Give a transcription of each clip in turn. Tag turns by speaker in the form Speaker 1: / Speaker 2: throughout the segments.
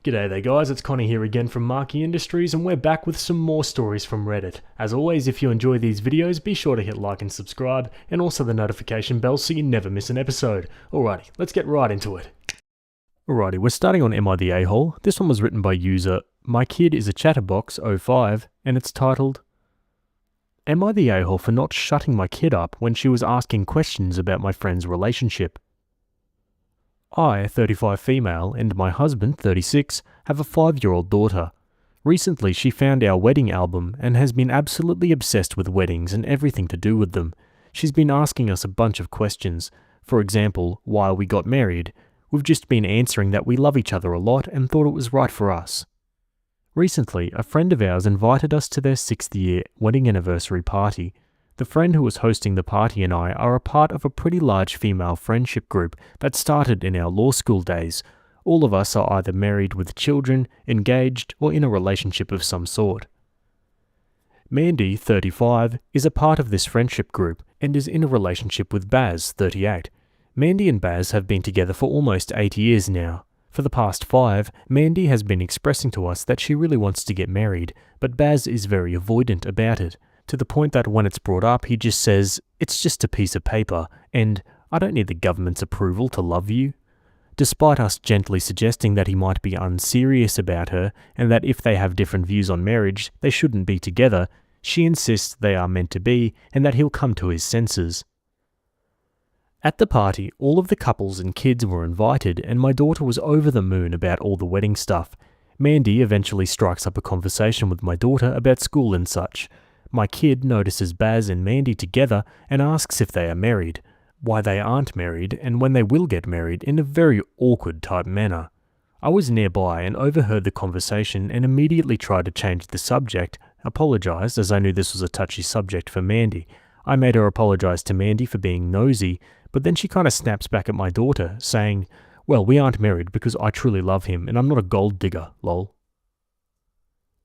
Speaker 1: G'day there guys, it's Connie here again from Marquee Industries and we're back with some more stories from Reddit. As always, if you enjoy these videos, be sure to hit like and subscribe and also the notification bell so you never miss an episode. Alrighty, let's get right into it. Alrighty, we're starting on Am I the A-hole? This one was written by user My Kid is a Chatterbox05 and it's titled Am I the A-hole for not shutting my kid up when she was asking questions about my friend's relationship? I, 35 female, and my husband, 36, have a 5-year-old daughter. Recently she found our wedding album and has been absolutely obsessed with weddings and everything to do with them. She's been asking us a bunch of questions. For example, why we got married. We've just been answering that we love each other a lot and thought it was right for us. Recently, a friend of ours invited us to their 6th year wedding anniversary party. The friend who was hosting the party and I are a part of a pretty large female friendship group that started in our law school days. All of us are either married with children, engaged, or in a relationship of some sort. Mandy, 35, is a part of this friendship group and is in a relationship with Baz, 38. Mandy and Baz have been together for almost 8 years now. For the past 5, Mandy has been expressing to us that she really wants to get married, but Baz is very avoidant about it. To the point that when it's brought up, he just says, it's just a piece of paper, and I don't need the government's approval to love you. Despite us gently suggesting that he might be unserious about her, and that if they have different views on marriage, they shouldn't be together, she insists they are meant to be, and that he'll come to his senses. At the party, all of the couples and kids were invited, and my daughter was over the moon about all the wedding stuff. Mandy eventually strikes up a conversation with my daughter about school and such. My kid notices Baz and Mandy together and asks if they are married, why they aren't married, and when they will get married in a very awkward type manner. I was nearby and overheard the conversation and immediately tried to change the subject, apologised as I knew this was a touchy subject for Mandy. I made her apologise to Mandy for being nosy, but then she kind of snaps back at my daughter, saying, well, we aren't married because I truly love him and I'm not a gold digger, lol.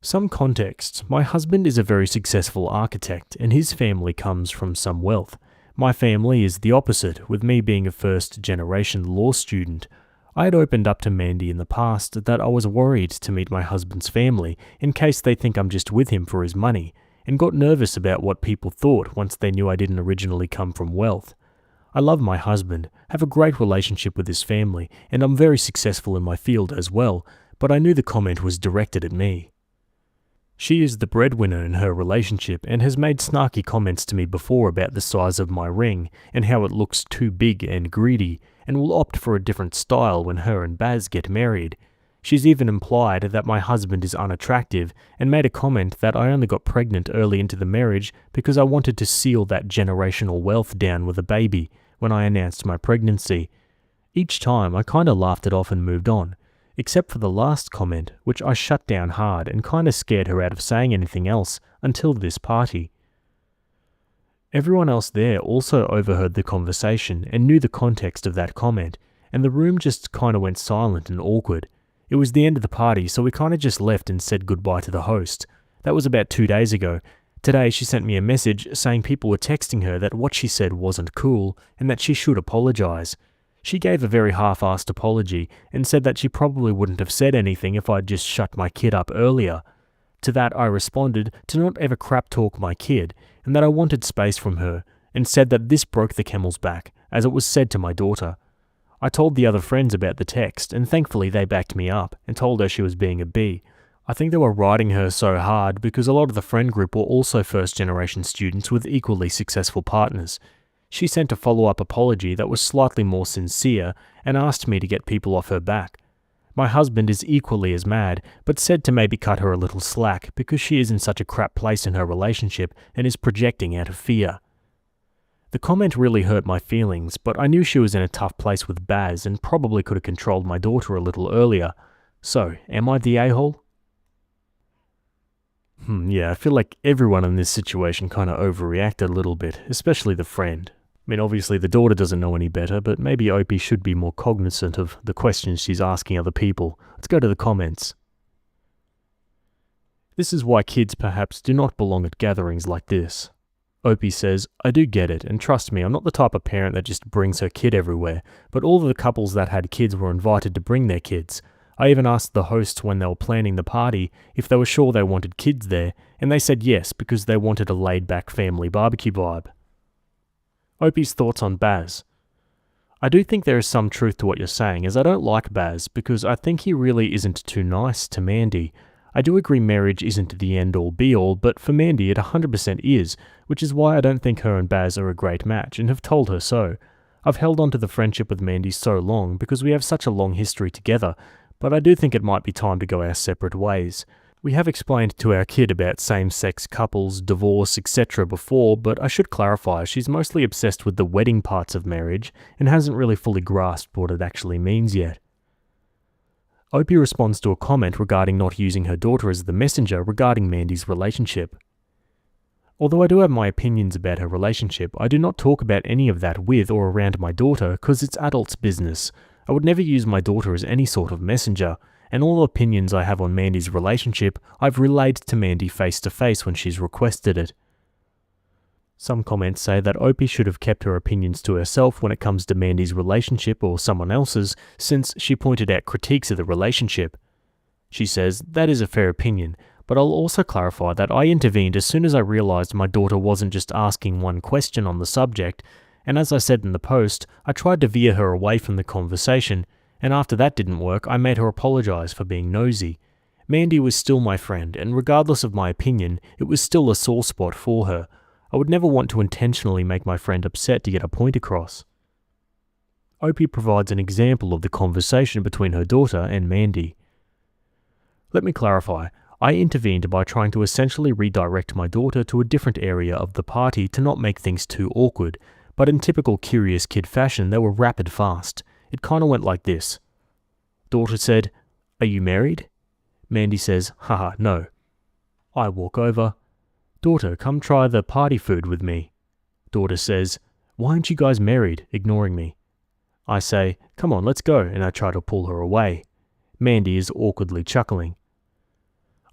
Speaker 1: Some context. My husband is a very successful architect and his family comes from some wealth. My family is the opposite, with me being a first-generation law student. I had opened up to Mandy in the past that I was worried to meet my husband's family in case they think I'm just with him for his money, and got nervous about what people thought once they knew I didn't originally come from wealth. I love my husband, have a great relationship with his family, and I'm very successful in my field as well, but I knew the comment was directed at me. She is the breadwinner in her relationship and has made snarky comments to me before about the size of my ring and how it looks too big and greedy, and will opt for a different style when her and Baz get married. She's even implied that my husband is unattractive and made a comment that I only got pregnant early into the marriage because I wanted to seal that generational wealth down with a baby when I announced my pregnancy. Each time I kinda laughed it off and moved on, except for the last comment, which I shut down hard and kinda scared her out of saying anything else until this party. Everyone else there also overheard the conversation and knew the context of that comment, and the room just kinda went silent and awkward. It was the end of the party, so we kinda just left and said goodbye to the host. That was about 2 days ago. Today she sent me a message saying people were texting her that what she said wasn't cool and that she should apologise. She gave a very half-assed apology and said that she probably wouldn't have said anything if I'd just shut my kid up earlier. To that I responded to not ever crap talk my kid and that I wanted space from her, and said that this broke the camel's back, as it was said to my daughter. I told the other friends about the text and thankfully they backed me up and told her she was being a bee. I think they were riding her so hard because a lot of the friend group were also first-generation students with equally successful partners. She sent a follow-up apology that was slightly more sincere and asked me to get people off her back. My husband is equally as mad, but said to maybe cut her a little slack because she is in such a crap place in her relationship and is projecting out of fear. The comment really hurt my feelings, but I knew she was in a tough place with Baz and probably could have controlled my daughter a little earlier. So, am I the a-hole? Yeah, I feel like everyone in this situation kind of overreacted a little bit, especially the friend. I mean, obviously the daughter doesn't know any better, but maybe Opie should be more cognizant of the questions she's asking other people. Let's go to the comments. This is why kids perhaps do not belong at gatherings like this. Opie says, I do get it, and trust me, I'm not the type of parent that just brings her kid everywhere, but all of the couples that had kids were invited to bring their kids. I even asked the hosts when they were planning the party if they were sure they wanted kids there, and they said yes because they wanted a laid-back family barbecue vibe. Opie's thoughts on Baz. I do think there is some truth to what you're saying, as I don't like Baz because I think he really isn't too nice to Mandy. I do agree marriage isn't the end-all be-all, but for Mandy it 100% is, which is why I don't think her and Baz are a great match, and have told her so. I've held on to the friendship with Mandy so long because we have such a long history together, but I do think it might be time to go our separate ways. We have explained to our kid about same-sex couples, divorce, etc. before, but I should clarify she's mostly obsessed with the wedding parts of marriage and hasn't really fully grasped what it actually means yet. Opie responds to a comment regarding not using her daughter as the messenger regarding Mandy's relationship. Although I do have my opinions about her relationship, I do not talk about any of that with or around my daughter because it's adults' business. I would never use my daughter as any sort of messenger, and all opinions I have on Mandy's relationship I've relayed to Mandy face to face when she's requested it. Some comments say that Opie should have kept her opinions to herself when it comes to Mandy's relationship or someone else's, since she pointed out critiques of the relationship. She says, that is a fair opinion, but I'll also clarify that I intervened as soon as I realised my daughter wasn't just asking one question on the subject, and as I said in the post, I tried to veer her away from the conversation, and after that didn't work, I made her apologise for being nosy. Mandy was still my friend, and regardless of my opinion, it was still a sore spot for her. I would never want to intentionally make my friend upset to get a point across. Opie provides an example of the conversation between her daughter and Mandy. Let me clarify. I intervened by trying to essentially redirect my daughter to a different area of the party to not make things too awkward, but in typical curious kid fashion they were rapid fast. It kinda went like this. Daughter said, "Are you married?" Mandy says, "Haha, no." I walk over. Daughter, come try the party food with me. Daughter says, "Why aren't you guys married?" ignoring me. I say, "Come on, let's go," and I try to pull her away. Mandy is awkwardly chuckling.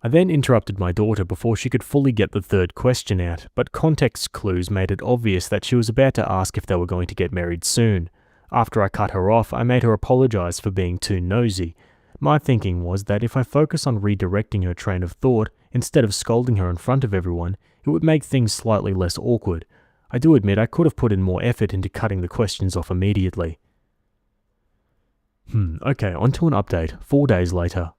Speaker 1: I then interrupted my daughter before she could fully get the third question out, but context clues made it obvious that she was about to ask if they were going to get married soon. After I cut her off, I made her apologise for being too nosy. My thinking was that if I focus on redirecting her train of thought, instead of scolding her in front of everyone, it would make things slightly less awkward. I do admit I could have put in more effort into cutting the questions off immediately. Okay, on to an update, 4 days later.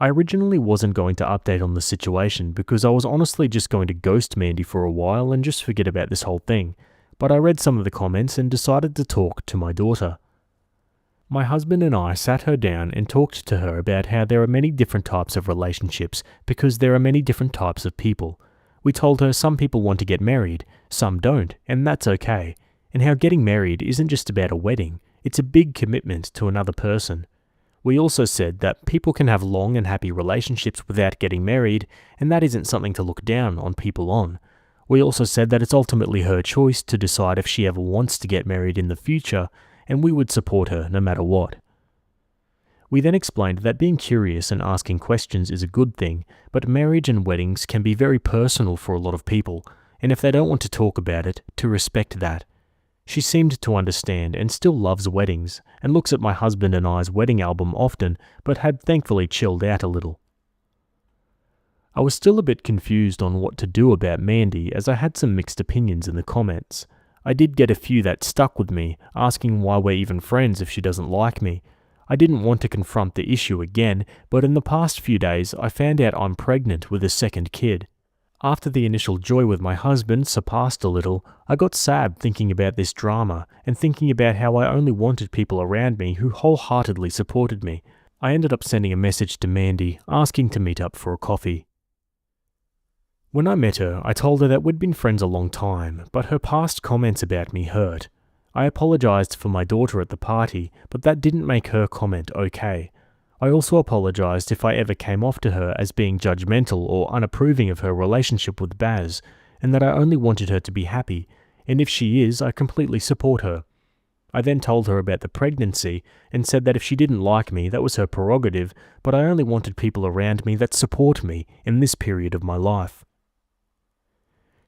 Speaker 1: I originally wasn't going to update on the situation because I was honestly just going to ghost Mandy for a while and just forget about this whole thing, but I read some of the comments and decided to talk to my daughter. My husband and I sat her down and talked to her about how there are many different types of relationships because there are many different types of people. We told her some people want to get married, some don't, and that's okay, and how getting married isn't just about a wedding, it's a big commitment to another person. We also said that people can have long and happy relationships without getting married, and that isn't something to look down on people on. We also said that it's ultimately her choice to decide if she ever wants to get married in the future, and we would support her no matter what. We then explained that being curious and asking questions is a good thing, but marriage and weddings can be very personal for a lot of people, and if they don't want to talk about it, to respect that. She seemed to understand and still loves weddings, and looks at my husband and I's wedding album often, but had thankfully chilled out a little. I was still a bit confused on what to do about Mandy as I had some mixed opinions in the comments. I did get a few that stuck with me, asking why we're even friends if she doesn't like me. I didn't want to confront the issue again, but in the past few days I found out I'm pregnant with a second kid. After the initial joy with my husband surpassed a little, I got sad thinking about this drama and thinking about how I only wanted people around me who wholeheartedly supported me. I ended up sending a message to Mandy asking to meet up for a coffee. When I met her, I told her that we'd been friends a long time, but her past comments about me hurt. I apologised for my daughter at the party, but that didn't make her comment okay. I also apologised if I ever came off to her as being judgmental or unapproving of her relationship with Baz, and that I only wanted her to be happy, and if she is, I completely support her. I then told her about the pregnancy and said that if she didn't like me, that was her prerogative, but I only wanted people around me that support me in this period of my life.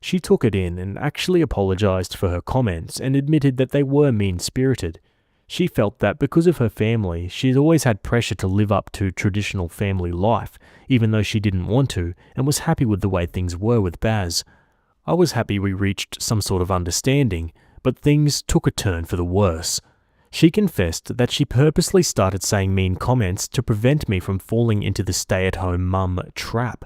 Speaker 1: She took it in and actually apologised for her comments and admitted that they were mean-spirited. She felt that because of her family, she'd always had pressure to live up to traditional family life, even though she didn't want to, and was happy with the way things were with Baz. I was happy we reached some sort of understanding, but things took a turn for the worse. She confessed that she purposely started saying mean comments to prevent me from falling into the stay-at-home mum trap.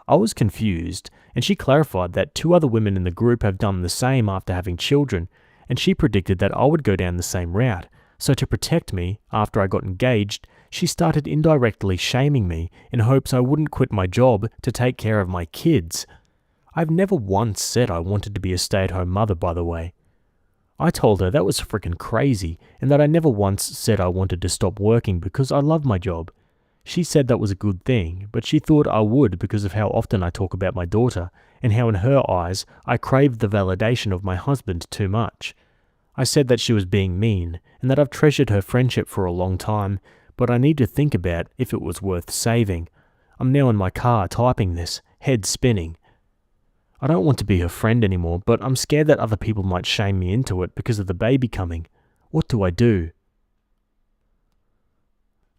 Speaker 1: I was confused, and she clarified that 2 other women in the group have done the same after having children, and she predicted that I would go down the same route. So to protect me, after I got engaged, she started indirectly shaming me in hopes I wouldn't quit my job to take care of my kids. I've never once said I wanted to be a stay-at-home mother, by the way. I told her that was freaking crazy and that I never once said I wanted to stop working because I love my job. She said that was a good thing, but she thought I would because of how often I talk about my daughter and how in her eyes I craved the validation of my husband too much. I said that she was being mean and that I've treasured her friendship for a long time, but I need to think about if it was worth saving. I'm now in my car typing this, head spinning. I don't want to be her friend anymore, but I'm scared that other people might shame me into it because of the baby coming. What do I do?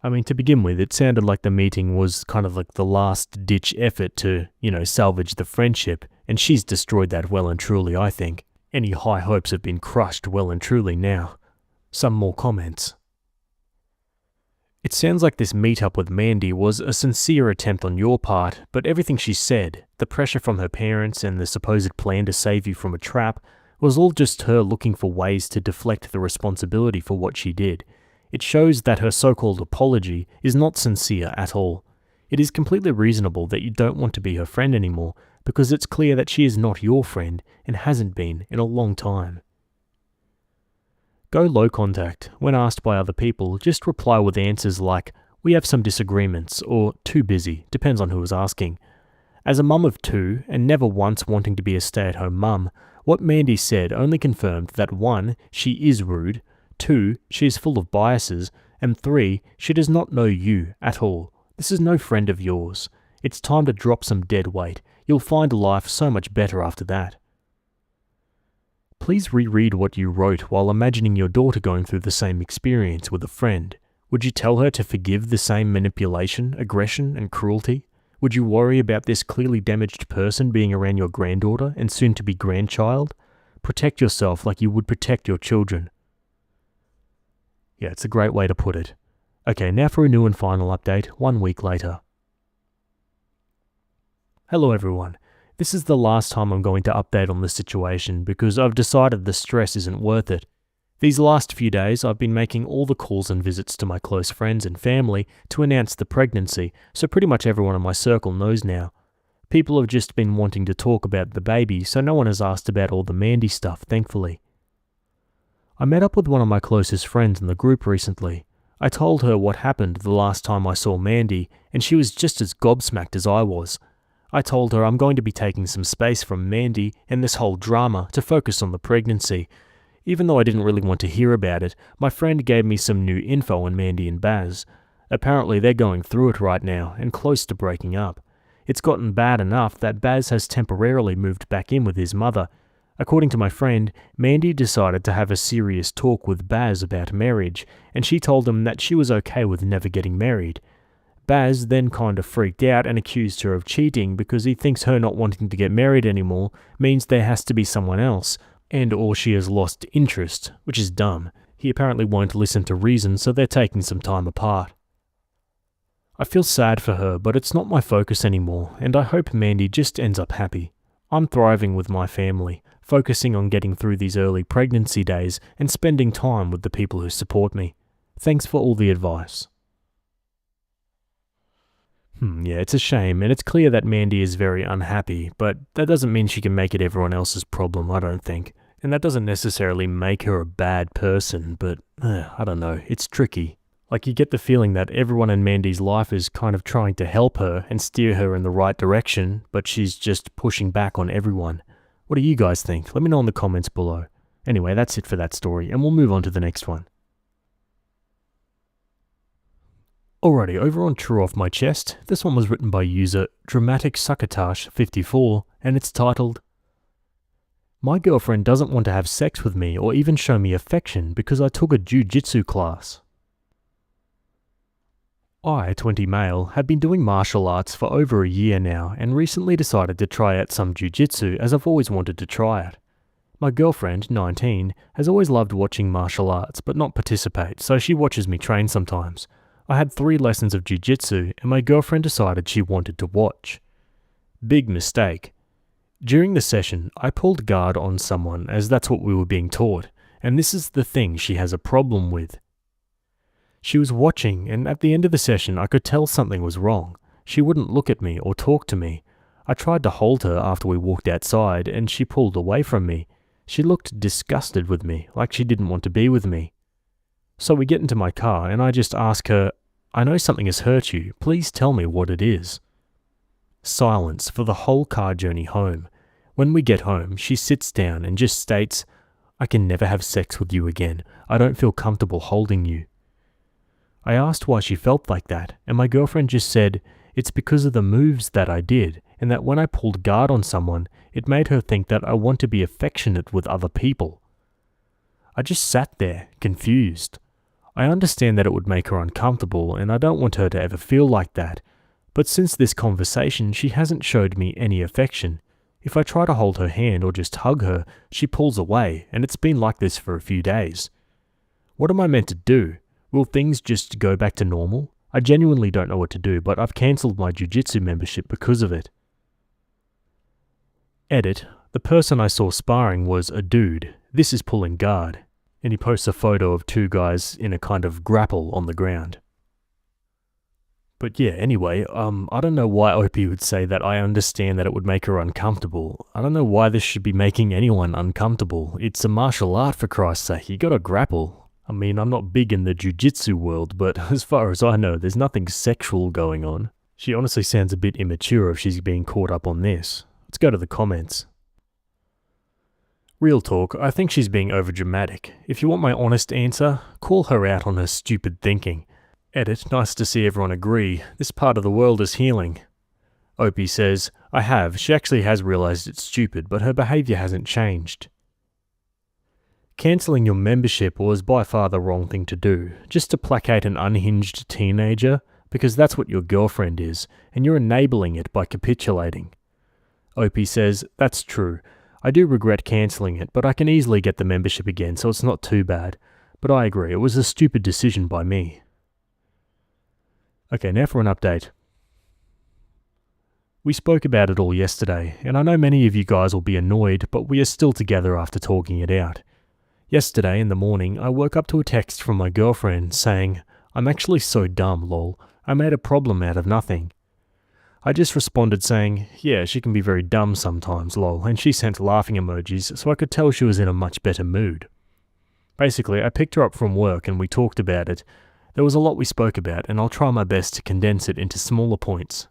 Speaker 1: I mean, to begin with, it sounded like the meeting was kind of like the last-ditch effort to, salvage the friendship, and she's destroyed that well and truly, I think. Any high hopes have been crushed well and truly now. Some more comments. It sounds like this meetup with Mandy was a sincere attempt on your part, but everything she said, the pressure from her parents and the supposed plan to save you from a trap, was all just her looking for ways to deflect the responsibility for what she did. It shows that her so-called apology is not sincere at all. It is completely reasonable that you don't want to be her friend anymore, because it's clear that she is not your friend and hasn't been in a long time. Go low contact. When asked by other people, just reply with answers like, "We have some disagreements," or "too busy," depends on who is asking. As a mum of 2, and never once wanting to be a stay-at-home mum, what Mandy said only confirmed that 1, she is rude, 2, she is full of biases, and 3, she does not know you at all. This is no friend of yours. It's time to drop some dead weight. You'll find life so much better after that. Please reread what you wrote while imagining your daughter going through the same experience with a friend. Would you tell her to forgive the same manipulation, aggression, and cruelty? Would you worry about this clearly damaged person being around your granddaughter and soon-to-be grandchild? Protect yourself like you would protect your children. Yeah, it's a great way to put it. Okay, now for a new and final update, 1 week later. Hello everyone. This is the last time I'm going to update on the situation because I've decided the stress isn't worth it. These last few days I've been making all the calls and visits to my close friends and family to announce the pregnancy, so pretty much everyone in my circle knows now. People have just been wanting to talk about the baby, so no one has asked about all the Mandy stuff, thankfully. I met up with one of my closest friends in the group recently. I told her what happened the last time I saw Mandy, and she was just as gobsmacked as I was. I told her I'm going to be taking some space from Mandy and this whole drama to focus on the pregnancy. Even though I didn't really want to hear about it, my friend gave me some new info on Mandy and Baz. Apparently they're going through it right now and close to breaking up. It's gotten bad enough that Baz has temporarily moved back in with his mother. According to my friend, Mandy decided to have a serious talk with Baz about marriage, and she told him that she was okay with never getting married. Baz then kinda freaked out and accused her of cheating because he thinks her not wanting to get married anymore means there has to be someone else, and or she has lost interest, which is dumb. He apparently won't listen to reason, so they're taking some time apart. I feel sad for her, but it's not my focus anymore, and I hope Mandy just ends up happy. I'm thriving with my family, focusing on getting through these early pregnancy days and spending time with the people who support me. Thanks for all the advice. Yeah, it's a shame, and it's clear that Mandy is very unhappy, but that doesn't mean she can make it everyone else's problem, I don't think. And that doesn't necessarily make her a bad person, but, I don't know, it's tricky. Like, you get the feeling that everyone in Mandy's life is kind of trying to help her and steer her in the right direction, but she's just pushing back on everyone. What do you guys think? Let me know in the comments below. Anyway, that's it for that story, and we'll move on to the next one. Alrighty, over on True Off My Chest, this one was written by user Dramatic Succotash 54, and it's titled, My girlfriend doesn't want to have sex with me or even show me affection because I took a jiu-jitsu class. I, 20 male, have been doing martial arts for over a year now and recently decided to try out some jiu-jitsu as I've always wanted to try it. My girlfriend, 19, has always loved watching martial arts but not participate, so she watches me train sometimes. I had 3 lessons of jiu-jitsu and my girlfriend decided she wanted to watch. Big mistake. During the session, I pulled guard on someone as that's what we were being taught, and this is the thing she has a problem with. She was watching, and at the end of the session I could tell something was wrong. She wouldn't look at me or talk to me. I tried to hold her after we walked outside, and she pulled away from me. She looked disgusted with me, like she didn't want to be with me. So we get into my car, and I just ask her, "I know something has hurt you, please tell me what it is." Silence for the whole car journey home. When we get home, she sits down and just states, "I can never have sex with you again. I don't feel comfortable holding you." I asked why she felt like that, and my girlfriend just said, "It's because of the moves that I did, and that when I pulled guard on someone, it made her think that I want to be affectionate with other people." I just sat there, confused. I understand that it would make her uncomfortable, and I don't want her to ever feel like that, but since this conversation, she hasn't showed me any affection. If I try to hold her hand or just hug her, she pulls away, and it's been like this for a few days. What am I meant to do? Will things just go back to normal? I genuinely don't know what to do, but I've cancelled my jiu-jitsu membership because of it. Edit. The person I saw sparring was a dude. This is pulling guard. And he posts a photo of 2 guys in a kind of grapple on the ground. But yeah, anyway, I don't know why Opie would say that I understand that it would make her uncomfortable. I don't know why this should be making anyone uncomfortable. It's a martial art, for Christ's sake. You gotta grapple. I mean, I'm not big in the jiu-jitsu world, but as far as I know, there's nothing sexual going on. She honestly sounds a bit immature if she's being caught up on this. Let's go to the comments. Real talk, I think she's being overdramatic. If you want my honest answer, call her out on her stupid thinking. Edit, nice to see everyone agree. This part of the world is healing. Opie says, I have. She actually has realised it's stupid, but her behaviour hasn't changed. Cancelling your membership was by far the wrong thing to do, just to placate an unhinged teenager, because that's what your girlfriend is, and you're enabling it by capitulating. Opie says, that's true. I do regret cancelling it, but I can easily get the membership again, so it's not too bad. But I agree, it was a stupid decision by me. Okay, now for an update. We spoke about it all yesterday, and I know many of you guys will be annoyed, but we are still together after talking it out. Yesterday in the morning, I woke up to a text from my girlfriend saying, I'm actually so dumb, lol. I made a problem out of nothing. I just responded saying, yeah, she can be very dumb sometimes, lol, and she sent laughing emojis so I could tell she was in a much better mood. Basically, I picked her up from work and we talked about it. There was a lot we spoke about, and I'll try my best to condense it into smaller points.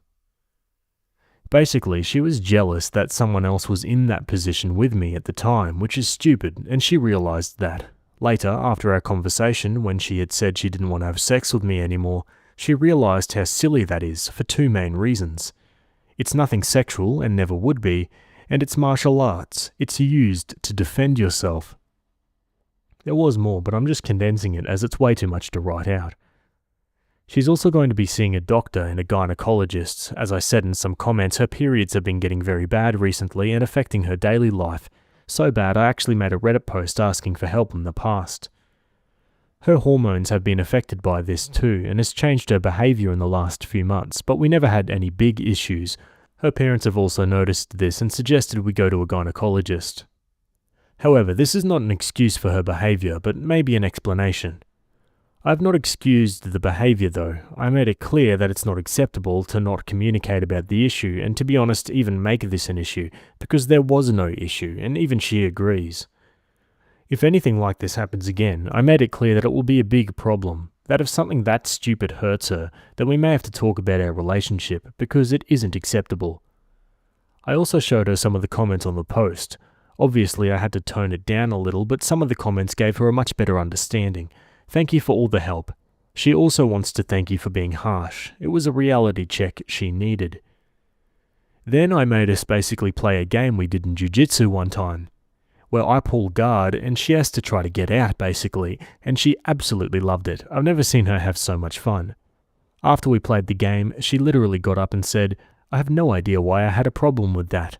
Speaker 1: Basically, she was jealous that someone else was in that position with me at the time, which is stupid, and she realised that. Later, after our conversation, when she had said she didn't want to have sex with me anymore, she realised how silly that is for 2 main reasons. It's nothing sexual, and never would be, and it's martial arts. It's used to defend yourself. There was more, but I'm just condensing it as it's way too much to write out. She's also going to be seeing a doctor and a gynecologist. As I said in some comments, her periods have been getting very bad recently and affecting her daily life. So bad I actually made a Reddit post asking for help in the past. Her hormones have been affected by this too, and has changed her behaviour in the last few months, but we never had any big issues. Her parents have also noticed this and suggested we go to a gynecologist. However, this is not an excuse for her behaviour, but maybe an explanation. I have not excused the behaviour though. I made it clear that it's not acceptable to not communicate about the issue, and to be honest, even make this an issue, because there was no issue, and even she agrees. If anything like this happens again, I made it clear that it will be a big problem, that if something that stupid hurts her, then we may have to talk about our relationship, because it isn't acceptable. I also showed her some of the comments on the post. Obviously I had to tone it down a little, but some of the comments gave her a much better understanding. Thank you for all the help. She also wants to thank you for being harsh. It was a reality check she needed. Then I made us basically play a game we did in jiu-jitsu one time. where I pull guard and she has to try to get out basically, and she absolutely loved it. I've never seen her have so much fun. After we played the game, she literally got up and said, "I have no idea why I had a problem with that."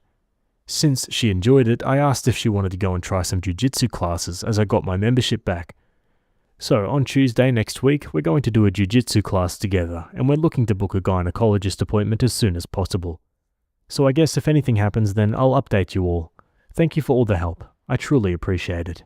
Speaker 1: Since she enjoyed it, I asked if she wanted to go and try some jiu-jitsu classes as I got my membership back. So on Tuesday next week, we're going to do a jiu-jitsu class together, and we're looking to book a gynecologist appointment as soon as possible. So I guess if anything happens, then I'll update you all. Thank you for all the help. I truly appreciate it.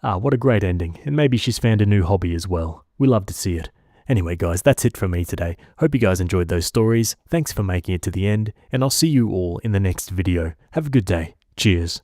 Speaker 1: What a great ending, and maybe she's found a new hobby as well. We love to see it. Anyway guys, that's it from me today. Hope you guys enjoyed those stories. Thanks for making it to the end, and I'll see you all in the next video. Have a good day. Cheers.